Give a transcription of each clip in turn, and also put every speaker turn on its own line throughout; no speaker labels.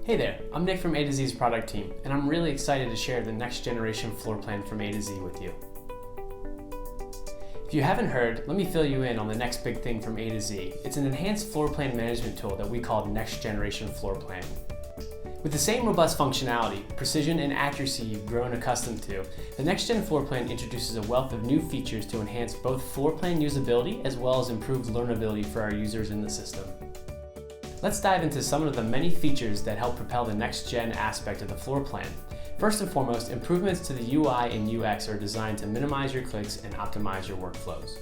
Hey there, I'm Nick from A to Z's product team, and I'm really excited to share the next generation floor plan from A to Z with you. If you haven't heard, let me fill you in on the next big thing from A to Z. It's an enhanced floor plan management tool that we call Next Generation Floorplan. With the same robust functionality, precision, and accuracy you've grown accustomed to, the Next Gen Floorplan introduces a wealth of new features to enhance both floor plan usability as well as improved learnability for our users in the system. Let's dive into some of the many features that help propel the next gen aspect of the floor plan. First and foremost, improvements to the UI and UX are designed to minimize your clicks and optimize your workflows.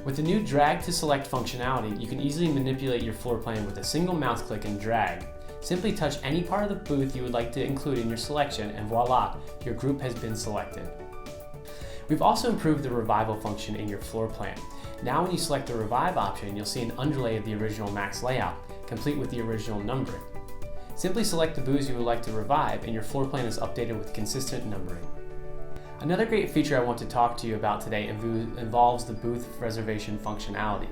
With the new drag to select functionality, you can easily manipulate your floor plan with a single mouse click and drag. Simply touch any part of the booth you would like to include in your selection and voila, your group has been selected. We've also improved the revival function in your floor plan. Now when you select the revive option, you'll see an underlay of the original max layout, complete with the original numbering. Simply select the booths you would like to revive and your floor plan is updated with consistent numbering. Another great feature I want to talk to you about today involves the booth reservation functionality.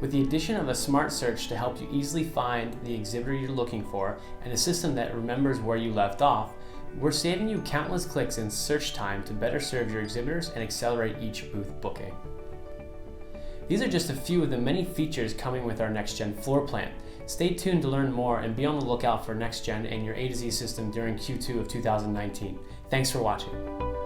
With the addition of a smart search to help you easily find the exhibitor you're looking for and a system that remembers where you left off, we're saving you countless clicks and search time to better serve your exhibitors and accelerate each booth booking. These are just a few of the many features coming with our Next Gen floor plan. Stay tuned to learn more and be on the lookout for Next Gen and your A to Z system during Q2 of 2019. Thanks for watching.